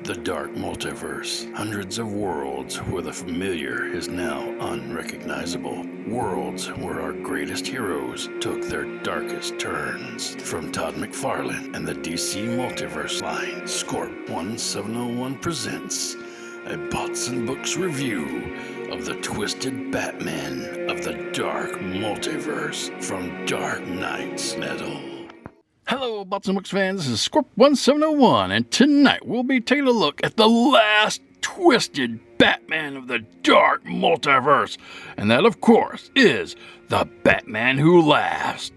The dark multiverse. Hundreds of worlds where the familiar is now unrecognizable. Worlds where our greatest heroes took their darkest turns. From Todd McFarlane and the DC Multiverse line, Scorp 1701 presents a Bots and Books review of the twisted Batman of the dark multiverse from Dark Knight's Metal. Hello, Bots and Books fans, this is Scorp 1701, and tonight we'll be taking a look at the last twisted Batman of the dark multiverse, and that, of course, is the Batman Who Laughs,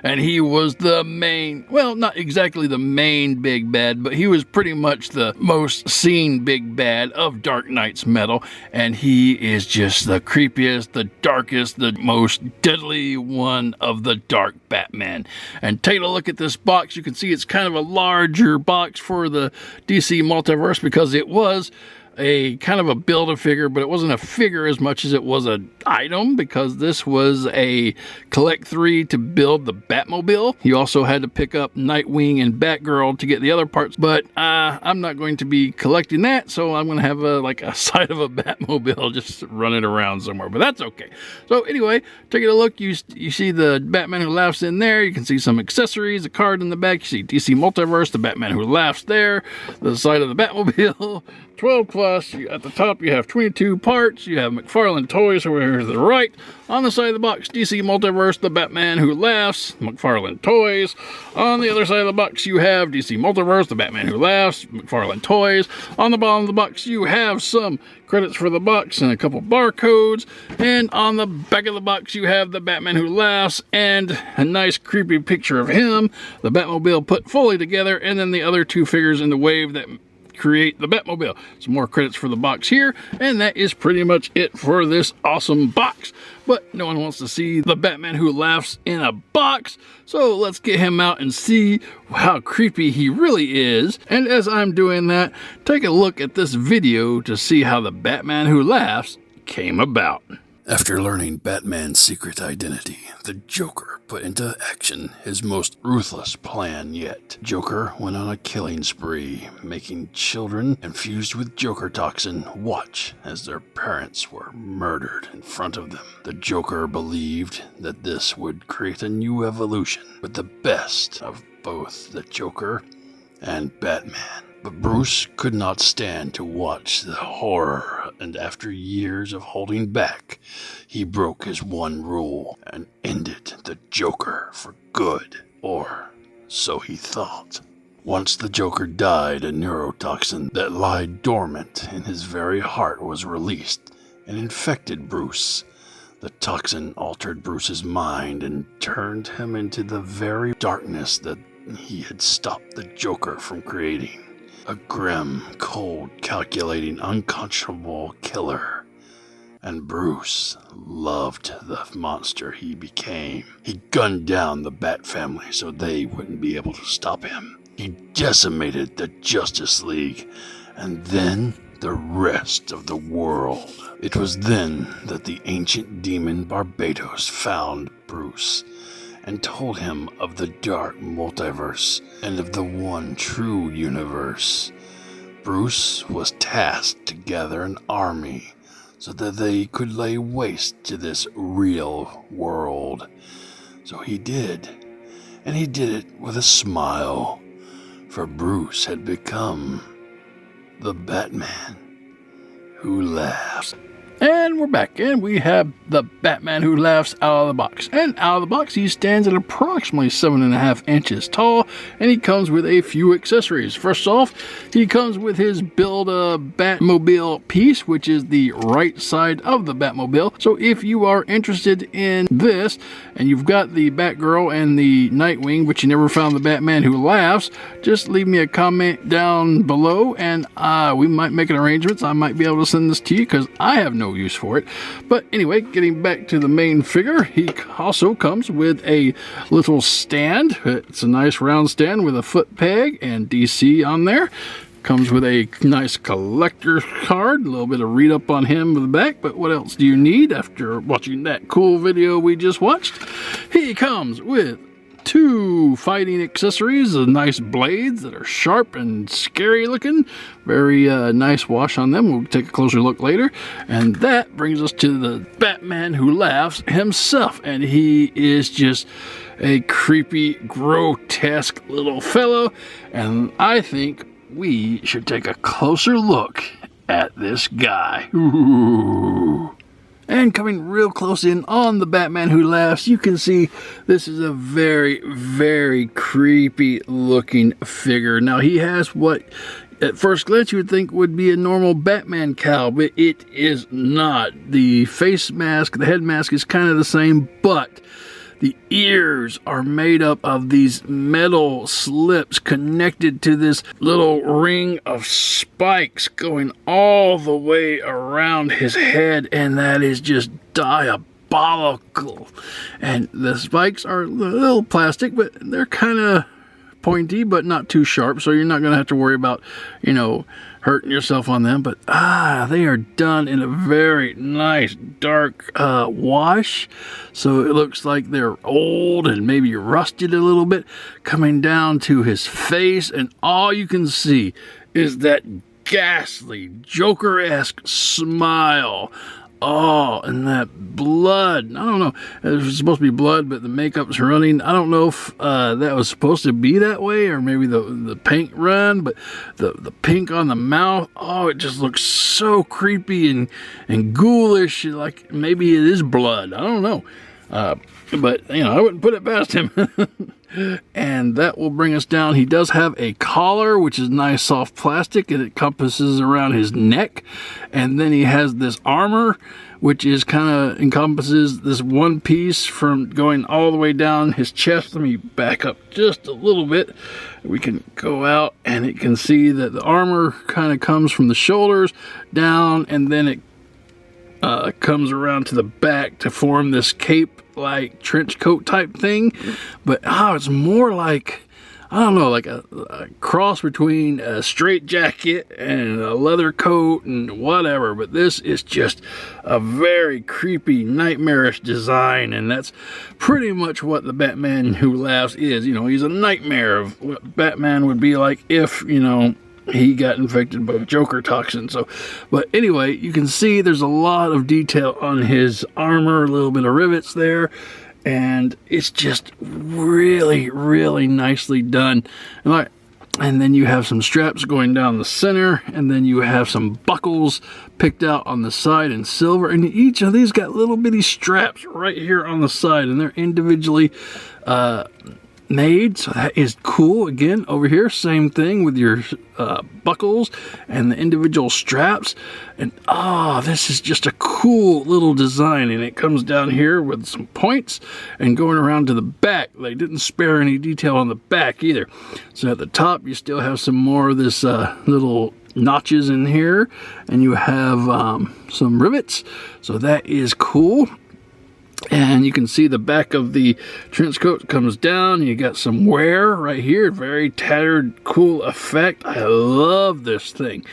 and he was the main, well, not exactly the main big bad, but he was pretty much the most seen big bad of Dark Knight's Metal, and he is just the creepiest, the darkest, the most deadly one of the dark Batman. And take a look at this box. You can see it's kind of a larger box for the DC Multiverse because it was a kind of a build-a-figure, but it wasn't a figure as much as it was an item, because this was a collect 3 to build the Batmobile. You also had to pick up Nightwing and Batgirl to get the other parts, but I'm not going to be collecting that, so I'm going to have a side of a Batmobile just running around somewhere, but that's okay. So anyway, taking a look, you see the Batman Who Laughs in there. You can see some accessories, a card in the back. You see DC Multiverse, the Batman Who Laughs there, the side of the Batmobile, 12 plus. At the top, you have 22 parts. You have McFarlane Toys over to the right. On the side of the box, DC Multiverse, the Batman Who Laughs, McFarlane Toys. On the other side of the box, you have DC Multiverse, the Batman Who Laughs, McFarlane Toys. On the bottom of the box, you have some credits for the box and a couple barcodes. And on the back of the box, you have the Batman Who Laughs and a nice creepy picture of him, the Batmobile put fully together, and then the other two figures in the wave that create the Batmobile. Some more credits for the box here, and that is pretty much it for this awesome box. But no one wants to see the Batman Who Laughs in a box, so let's get him out and see how creepy he really is. And as I'm doing that, take a look at this video to see how the Batman Who Laughs came about. After learning Batman's secret identity, the Joker put into action his most ruthless plan yet. Joker went on a killing spree, making children infused with Joker toxin watch as their parents were murdered in front of them. The Joker believed that this would create a new evolution with the best of both the Joker and Batman. But Bruce could not stand to watch the horror, and after years of holding back, he broke his one rule and ended the Joker for good, or so he thought. Once the Joker died, a neurotoxin that lied dormant in his very heart was released and infected Bruce. The toxin altered Bruce's mind and turned him into the very darkness that he had stopped the Joker from creating. A grim, cold, calculating, unconscionable killer. And Bruce loved the monster he became. He gunned down the Bat family so they wouldn't be able to stop him. He decimated the Justice League, and then the rest of the world. It was then that the ancient demon Barbados found Bruce and told him of the dark multiverse and of the one true universe. Bruce was tasked to gather an army so that they could lay waste to this real world. So he did, and he did it with a smile, for Bruce had become the Batman Who Laughs. And we're back, and we have the Batman Who Laughs out of the box. And out of the box, he stands at approximately 7.5 inches tall, and he comes with a few accessories. First off, he comes with his Build-A-Batmobile piece, which is the right side of the Batmobile. So if you are interested in this, and you've got the Batgirl and the Nightwing, but you never found the Batman Who Laughs, just leave me a comment down below, and we might make an arrangement. I might be able to send this to you, because I have no use for it. But anyway, getting back to the main figure, he also comes with a little stand. It's a nice round stand with a foot peg and DC on there. Comes with a nice collector card, a little bit of read up on him with the back, but what else do you need after watching that cool video we just watched? He comes with 2 fighting accessories, nice blades that are sharp and scary looking. Very nice wash on them. We'll take a closer look later. And that brings us to the Batman Who Laughs himself. And he is just a creepy, grotesque little fellow. And I think we should take a closer look at this guy. Ooh. And coming real close in on the Batman Who Laughs, you can see this is a very, very creepy looking figure. Now, he has what at first glance you would think would be a normal Batman cowl, but it is not. The face mask, the head mask is kind of the same, but the ears are made up of these metal slips connected to this little ring of spikes going all the way around his head, and that is just diabolical. And the spikes are a little plastic, but they're kind of pointy, but not too sharp, so you're not going to have to worry about, hurting yourself on them. But they are done in a very nice dark wash, so it looks like they're old and maybe rusted a little bit, coming down to his face, and all you can see is that ghastly Joker-esque smile. Oh, and that blood. I don't know. It was supposed to be blood, but the makeup's running. I don't know if that was supposed to be that way, or maybe the paint run, but the pink on the mouth, oh, it just looks so creepy and ghoulish, like maybe it is blood. I don't know. But, I wouldn't put it past him. And that will bring us down. He does have a collar, which is nice soft plastic, and it compasses around his neck. And then he has this armor, which is kind of encompasses this one piece from going all the way down his chest. Let me back up just a little bit. We can go out, and it can see that the armor kind of comes from the shoulders down, and then it comes around to the back to form this cape like trench coat type thing. But it's more like, I don't know, like a cross between a straight jacket and a leather coat and whatever. But this is just a very creepy, nightmarish design, and that's pretty much what the Batman Who Laughs is. He's a nightmare of what Batman would be like if, he got infected by Joker toxin. But anyway, you can see there's a lot of detail on his armor, a little bit of rivets there, and it's just really, really nicely done. And then you have some straps going down the center, and then you have some buckles picked out on the side in silver, and each of these got little bitty straps right here on the side, and they're individually made, so that is cool. Again, over here, same thing with your buckles and the individual straps, and this is just a cool little design. And it comes down here with some points and going around to the back. They didn't spare any detail on the back either. So at the top you still have some more of this little notches in here, and you have some rivets, so that is cool. And you can see the back of the trench coat comes down. You got some wear right here. Very tattered, cool effect. I love this thing.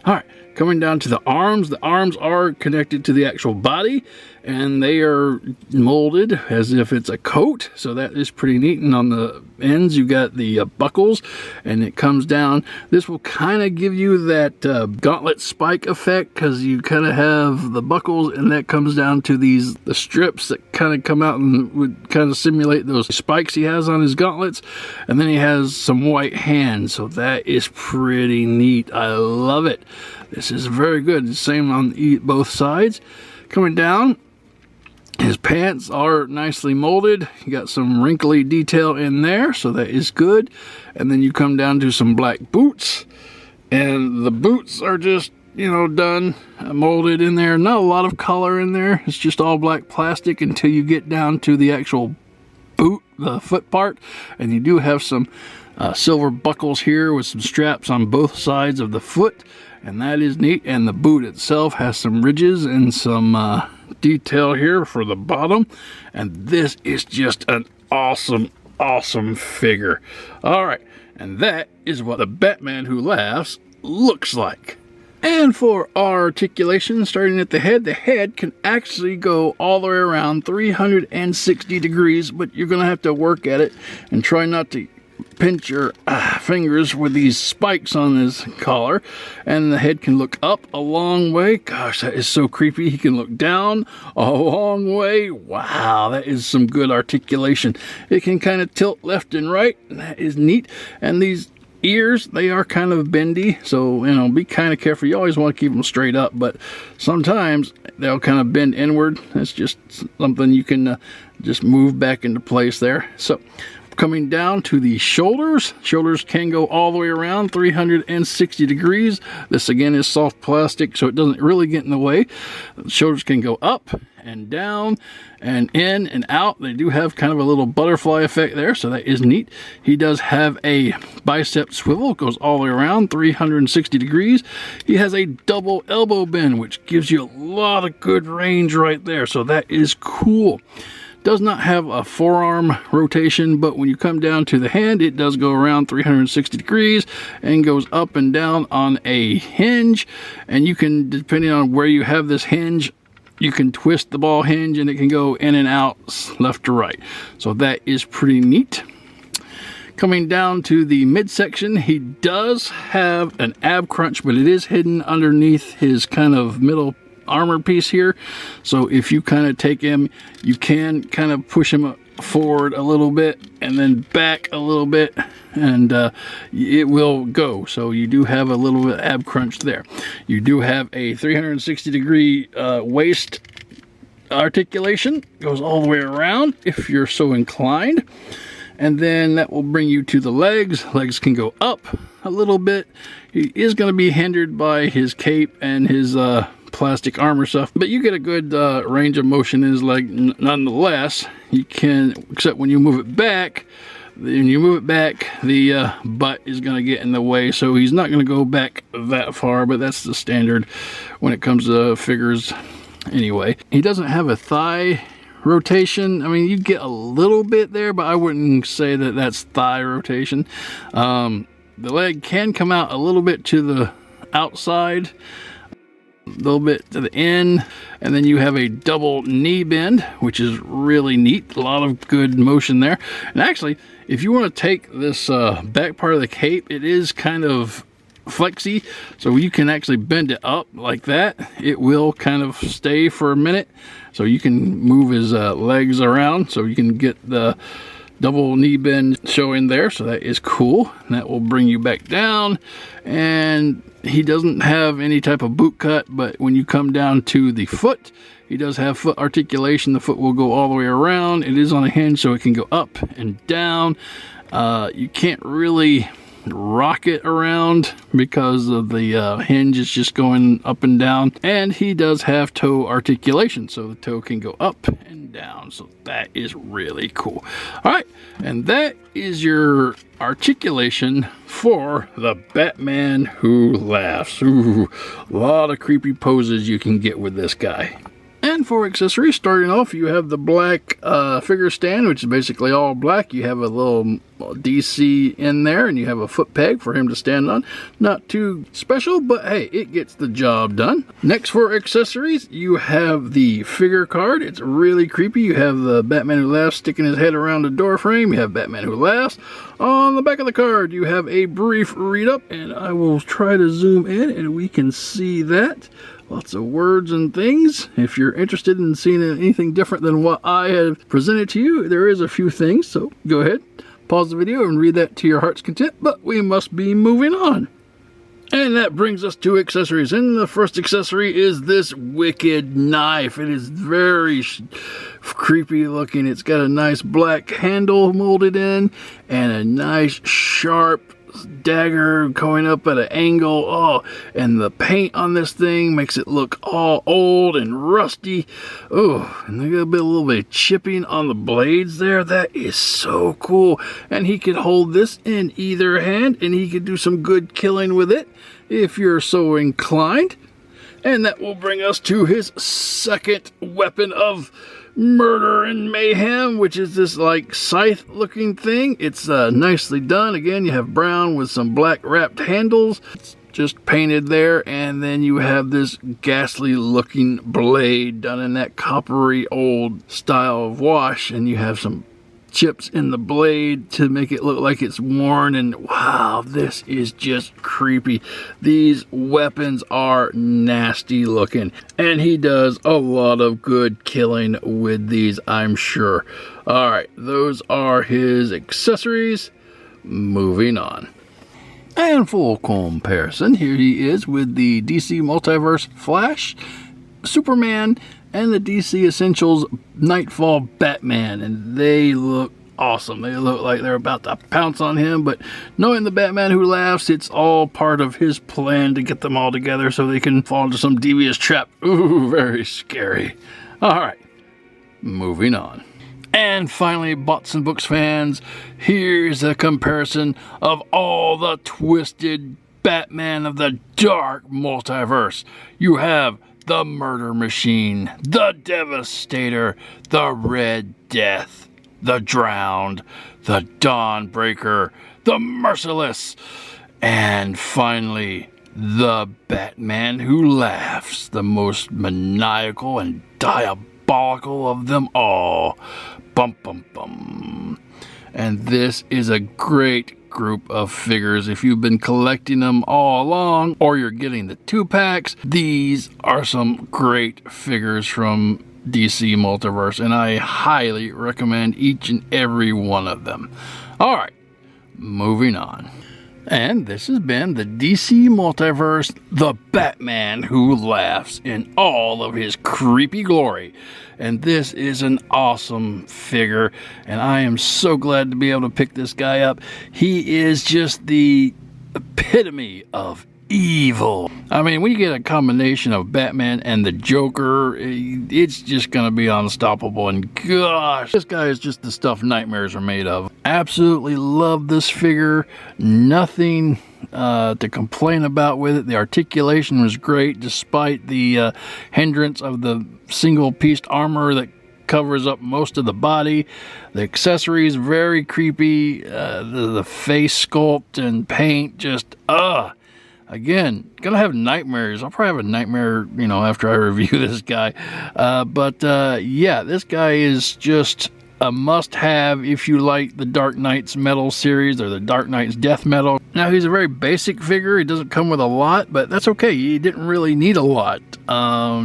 All right, coming down to the arms. The arms are connected to the actual body, and they are molded as if it's a coat. So that is pretty neat. And on the ends, you got the buckles, and it comes down. This will kind of give you that gauntlet spike effect, because you kind of have the buckles, and that comes down to the strips that kind of come out and would kind of simulate those spikes he has on his gauntlets. And then he has some white hands, so that is pretty neat. I love it. This is very good. Same on both sides. Coming down, his pants are nicely molded. You got some wrinkly detail in there, so that is good. And then you come down to some black boots, and the boots are just, done, molded in there. Not a lot of color in there. It's just all black plastic until you get down to the actual boot, the foot part, and you do have some silver buckles here with some straps on both sides of the foot, and that is neat. And the boot itself has some ridges and some detail here for the bottom, and this is just an awesome figure. All right, and that is what the Batman Who Laughs looks like. And for articulation, starting at the head can actually go all the way around 360 degrees, but you're going to have to work at it and try not to pinch your fingers with these spikes on his collar. And the head can look up a long way. Gosh, that is so creepy. He can look down a long way. Wow, that is some good articulation. It can kind of tilt left and right, and that is neat. And these ears, they are kind of bendy, so be kind of careful. You always want to keep them straight up, but sometimes they'll kind of bend inward. That's just something you can just move back into place there. So coming down to the shoulders can go all the way around 360 degrees. This again is soft plastic, so it doesn't really get in the way. The shoulders can go up and down and in and out. They do have kind of a little butterfly effect there, so that is neat. He does have a bicep swivel, goes all the way around 360 degrees. He has a double elbow bend, which gives you a lot of good range right there, so that is cool. Does not have a forearm rotation, but when you come down to the hand, it does go around 360 degrees and goes up and down on a hinge. And you can, depending on where you have this hinge, you can twist the ball hinge and it can go in and out left to right. So that is pretty neat. Coming down to the midsection, he does have an ab crunch, but it is hidden underneath his kind of middle armor piece here. So if you kind of take him, you can kind of push him forward a little bit and then back a little bit, and it will go. So you do have a little bit of ab crunch there. You do have a 360 degree waist articulation, goes all the way around if you're so inclined. And then that will bring you to the legs. Legs can go up a little bit. He is going to be hindered by his cape and his plastic armor stuff, but you get a good range of motion in his leg nonetheless. You can, except when you move it back, the butt is going to get in the way, so he's not going to go back that far, but that's the standard when it comes to figures anyway. He doesn't have a thigh rotation. I mean, you get a little bit there, but I wouldn't say that that's thigh rotation. The leg can come out a little bit to the outside, a little bit to the end, and then you have a double knee bend, which is really neat. A lot of good motion there. And actually, if you want to take this back part of the cape, it is kind of flexy, so you can actually bend it up like that. It will kind of stay for a minute, so you can move his legs around, so you can get the double knee bend showing there. So that is cool, and that will bring you back down. And he doesn't have any type of boot cut, but when you come down to the foot, he does have foot articulation. The foot will go all the way around. It is on a hinge, so it can go up and down. You can't really rock it around because of the hinge is just going up and down. And he does have toe articulation, so the toe can go up and down, so that is really cool. All right, and that is your articulation for the Batman Who Laughs. Ooh, a lot of creepy poses you can get with this guy. And for accessories, starting off, you have the black figure stand, which is basically all black. You have a little DC in there, and you have a foot peg for him to stand on. Not too special, but hey, it gets the job done. Next for accessories, you have the figure card. It's really creepy. You have the Batman Who Laughs sticking his head around a door frame. You have Batman Who Laughs. On the back of the card, you have a brief read-up, and I will try to zoom in, and we can see that. Lots of words and things. If you're interested in seeing anything different than what I have presented to you, there is a few things, so go ahead, pause the video and read that to your heart's content, but we must be moving on. And that brings us to accessories, and the first accessory is this wicked knife. It is very creepy looking. It's got a nice black handle molded in and a nice sharp dagger going up at an angle. Oh, and the paint on this thing makes it look all old and rusty. Oh, and they got a little bit of chipping on the blades there. That is so cool. And he could hold this in either hand, and he could do some good killing with it if you're so inclined. And that will bring us to his second weapon of murder and mayhem, which is this like scythe looking thing. It's nicely done. Again, you have brown with some black wrapped handles. It's just painted there, and then you have this ghastly looking blade done in that coppery old style of wash, and you have some chips in the blade to make it look like it's worn. And wow, this is just creepy. These weapons are nasty looking, and he does a lot of good killing with these, I'm sure. All right, those are his accessories. Moving on. And full comparison, here he is with the DC Multiverse Flash, Superman, and the DC Essentials Nightfall Batman, and they look awesome. They look like they're about to pounce on him, but knowing the Batman Who Laughs, it's all part of his plan to get them all together so they can fall into some devious trap. Ooh, very scary. All right, moving on. And finally, Bots and Books fans, here's a comparison of all the twisted Batman of the dark multiverse. You have the Murder Machine, the Devastator, the Red Death, the Drowned, the Dawnbreaker, the Merciless, and finally, the Batman Who Laughs, the most maniacal and diabolical of them all. Bum, bum, bum. And this is a great group of figures. If you've been collecting them all along, or you're getting the 2-packs, these are some great figures from DC Multiverse, and I highly recommend each and every one of them. All right, moving on. And this has been the DC Multiverse, the Batman Who Laughs in all of his creepy glory. And this is an awesome figure, and I am so glad to be able to pick this guy up. He is just the epitome of evil. I mean, when you get a combination of Batman and the Joker, it's just going to be unstoppable. And gosh, this guy is just the stuff nightmares are made of. Absolutely love this figure. Nothing to complain about with it. The articulation was great despite the hindrance of the single-pieced armor that covers up most of the body. The accessories, very creepy. The face sculpt and paint, just again, gonna have nightmares. I'll probably have a nightmare, after I review this guy. Yeah, this guy is just a must-have if you like the Dark Knight's Metal series or the Dark Knight's Death Metal. Now, he's a very basic figure. He doesn't come with a lot, but that's okay. He didn't really need a lot.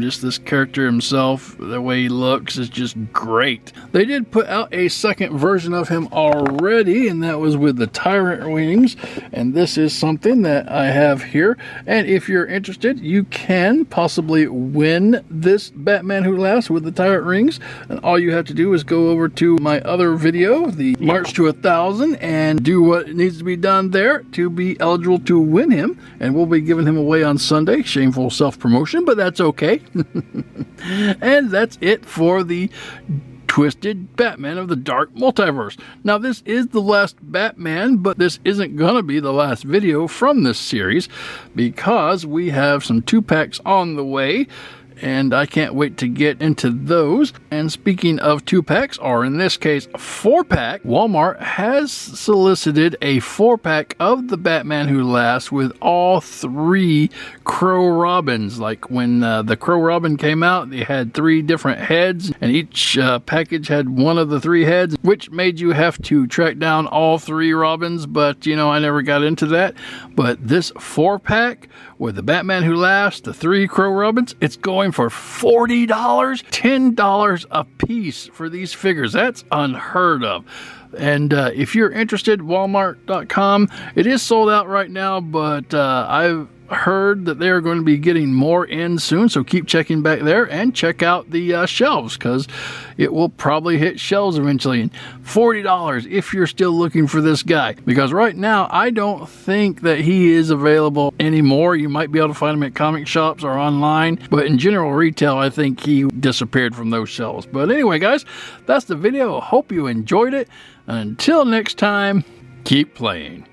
Just this character himself, the way he looks is just great. They did put out a second version of him already, and that was with the Tyrant Wings, and this is something that I have here. And if you're interested, you can possibly win this Batman Who Laughs with the Tyrant Rings, and all you have to do is go over to my other video, the March to 1,000, and do what needs to be done there to be eligible to win him. And we'll be giving him away on Sunday. Shameful self-promotion, but that's okay. And that's it for the Twisted Batman of the Dark Multiverse. Now, this is the last Batman, but this isn't gonna be the last video from this series because we have some 2-packs on the way, and I can't wait to get into those. And speaking of 2-packs, or in this case, 4-pack, Walmart has solicited a 4-pack of the Batman Who Laughs with all 3 Crow Robins. Like when the Crow Robin came out, they had 3 different heads, and each package had one of the 3 heads, which made you have to track down all 3 Robins, but I never got into that. But this 4-pack with the Batman Who Laughs, the 3 Crow Robins, it's going for $40, $10 a piece for these figures. That's unheard of. And if you're interested, Walmart.com, it is sold out right now, but I've heard that they're going to be getting more in soon, so keep checking back there and check out the shelves, because it will probably hit shelves eventually. And $40 if you're still looking for this guy, because right now I don't think that he is available anymore. You might be able to find him at comic shops or online, but in general retail I think he disappeared from those shelves. But anyway, guys, that's the video. Hope you enjoyed it. Until next time, keep playing.